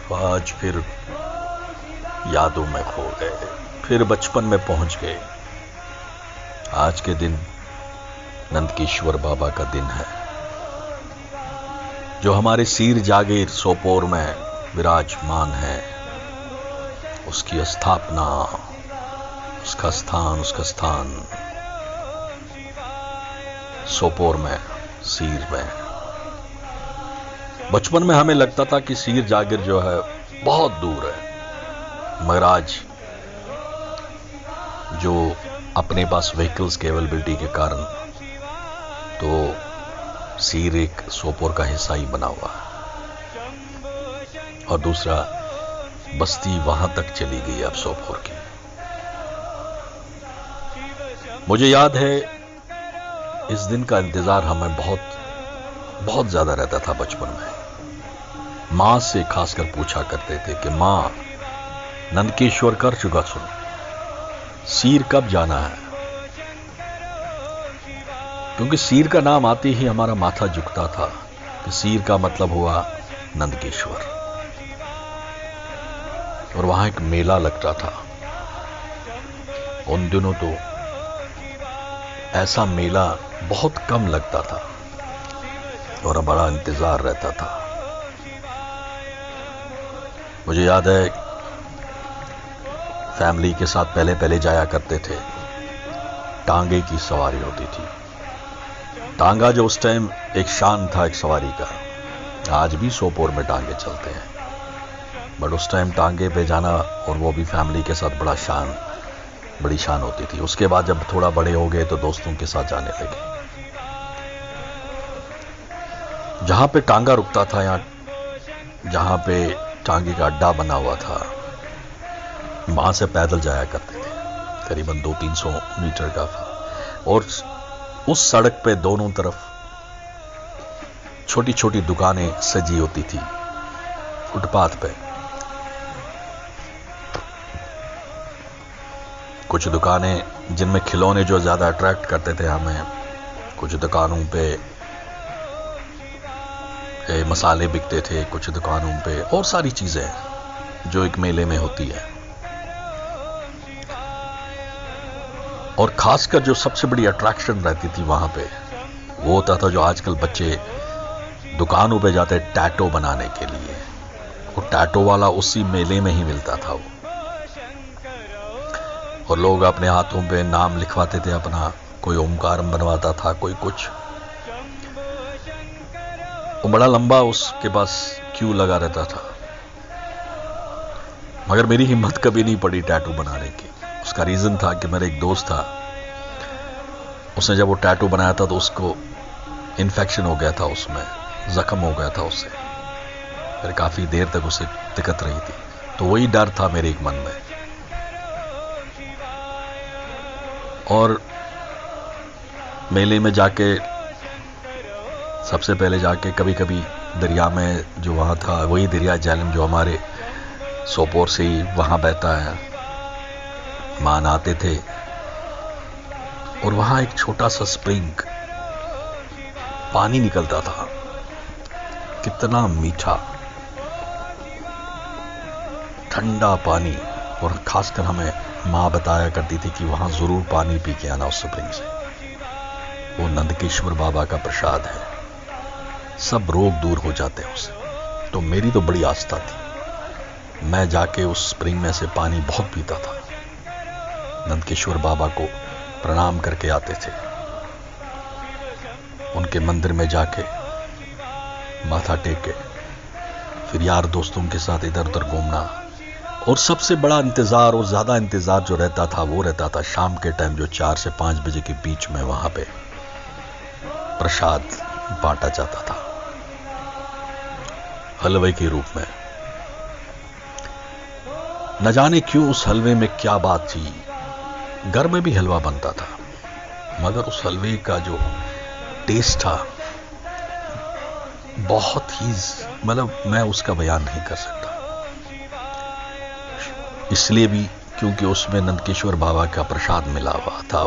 तो आज फिर यादों में खो गए, फिर बचपन में पहुंच गए। आज के दिन नंदकिश्वर बाबा का दिन है, जो हमारे सीर जागीर सोपोर में विराजमान है। उसकी स्थापना, उसका स्थान सोपोर में, सीर में। बचपन में हमें लगता था कि सीर जागीर जो है बहुत दूर है, मगर आज जो अपने पास व्हीकल्स की अवेलेबिलिटी के कारण तो सीर एक सोपोर का हिस्सा ही बना हुआ है, और दूसरा बस्ती वहां तक चली गई अब सोपोर की। मुझे याद है इस दिन का इंतजार हमें बहुत ज्यादा रहता था बचपन में। मां से खासकर पूछा करते थे कि मां, नंदकिश्वर कर चुका सुन, सीर कब जाना है? क्योंकि सीर का नाम आते ही हमारा माथा झुकता था कि सीर का मतलब हुआ नंदकिश्वर, और वहां एक मेला लगता था। उन दिनों तो ऐसा मेला बहुत कम लगता था और बड़ा इंतजार रहता था। मुझे याद है फैमिली के साथ पहले जाया करते थे। टांगे की सवारी होती थी। टांगा जो उस टाइम एक शान था एक सवारी का। आज भी सोपोर में टांगे चलते हैं, बट उस टाइम टांगे पे जाना और वो भी फैमिली के साथ बड़ी शान होती थी। उसके बाद जब थोड़ा बड़े हो गए तो दोस्तों के साथ जाने लगे। जहां पे टांगा रुकता था, जहां पे टांगे का अड्डा बना हुआ था, वहां से पैदल जाया करते थे। करीबन 200-300 मीटर का था, और उस सड़क पे दोनों तरफ छोटी छोटी दुकानें सजी होती थी फुटपाथ पे। कुछ दुकानें जिनमें खिलौने जो ज्यादा अट्रैक्ट करते थे हमें, कुछ दुकानों पे मसाले बिकते थे, कुछ दुकानों पे और सारी चीजें जो एक मेले में होती है। और खासकर जो सबसे बड़ी अट्रैक्शन रहती थी वहां पे, वो होता था जो आजकल बच्चे दुकानों पे जाते टैटो बनाने के लिए। वो टैटो वाला उसी मेले में ही मिलता था वो, और लोग अपने हाथों पे नाम लिखवाते थे अपना। कोई ओमकारम बनवाता था, कोई कुछ। वो बड़ा लंबा उसके पास क्यू लगा रहता था, मगर मेरी हिम्मत कभी नहीं पड़ी टैटू बनाने की। उसका रीजन था कि मेरा एक दोस्त था, उसने जब वो टैटू बनाया था तो उसको इन्फेक्शन हो गया था, उसमें जख्म हो गया था उससे। फिर काफी देर तक उसे दिक्कत रही थी, तो वही डर था मेरे एक मन में। और मेले में जाके सबसे पहले जाके कभी कभी दरिया में, जो वहां था वही दरिया झेलम जो हमारे सोपोर से ही वहां बहता है, वहां नहाते थे। और वहां एक छोटा सा स्प्रिंग पानी निकलता था, कितना मीठा ठंडा पानी। और खासकर हमें मां बताया करती थी कि वहां जरूर पानी पी के आना उस स्प्रिंग से। वो नंदकिश्वर बाबा का प्रसाद है, सब रोग दूर हो जाते हैं उससे। तो मेरी तो बड़ी आस्था थी, मैं जाके उस स्प्रिंग में से पानी बहुत पीता था। नंदकिश्वर बाबा को प्रणाम करके आते थे, उनके मंदिर में जाके माथा टेक के फिर यार दोस्तों के साथ इधर उधर घूमना। और सबसे बड़ा इंतजार और ज्यादा इंतजार जो रहता था वो रहता था शाम के टाइम, जो 4 से 5 बजे के बीच में वहां पे प्रसाद बांटा जाता था हलवे के रूप में। न जाने क्यों उस हलवे में क्या बात थी। घर में भी हलवा बनता था, मगर उस हलवे का जो टेस्ट था बहुत ही, मतलब मैं उसका बयान नहीं कर सकता। इसलिए भी क्योंकि उसमें नंदकिश्वर बाबा का प्रसाद मिला हुआ था,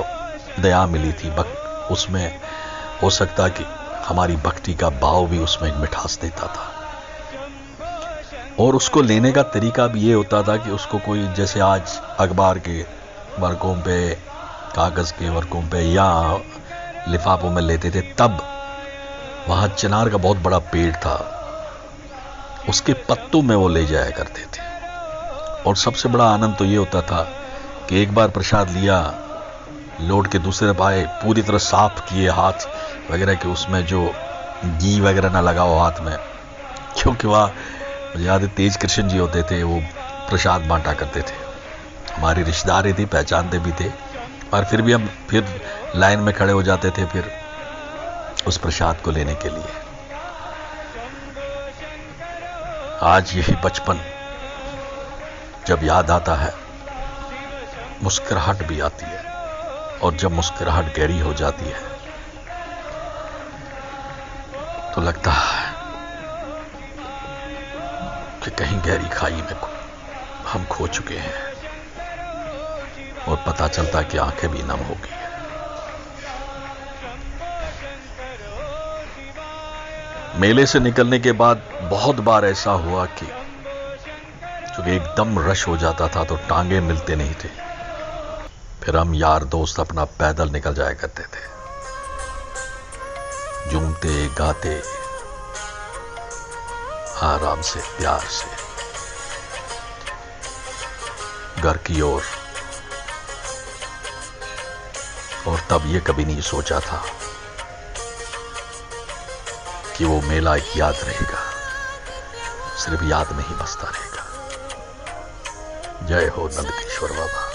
दया मिली थी। उसमें हो सकता कि हमारी भक्ति का भाव भी उसमें एक मिठास देता था। और उसको लेने का तरीका भी ये होता था कि उसको कोई, जैसे आज अखबार के वर्कों पे, कागज़ के वर्कों पे या लिफाफों में लेते थे, तब वहाँ चिनार का बहुत बड़ा पेड़ था, उसके पत्तों में वो ले जाया करते थे। और सबसे बड़ा आनंद तो ये होता था कि एक बार प्रसाद लिया, लौट के दूसरे पाए पूरी तरह साफ किए हाथ वगैरह के, उसमें जो घी वगैरह ना लगा हो हाथ में, क्योंकि वहाँ मुझे याद है तेज कृष्ण जी होते थे, वो प्रसाद बांटा करते थे। हमारी रिश्तेदारी थी, पहचानते भी थे, और फिर भी हम फिर लाइन में खड़े हो जाते थे फिर उस प्रसाद को लेने के लिए। आज यही बचपन जब याद आता है, मुस्कुराहट भी आती है, और जब मुस्कुराहट गहरी हो जाती है तो लगता है कि कहीं गहरी खाई में हम खो चुके हैं, और पता चलता कि आंखें भी नम हो गई है। मेले से निकलने के बाद बहुत बार ऐसा हुआ कि क्योंकि एकदम रश हो जाता था तो टांगे मिलते नहीं थे, फिर हम यार दोस्त अपना पैदल निकल जाया करते थे, झूमते गाते आराम से प्यार से घर की ओर। और तब ये कभी नहीं सोचा था कि वो मेला एक याद रहेगा, सिर्फ याद में ही बसता रहेगा। जय हो नंदकिशोर बाबा।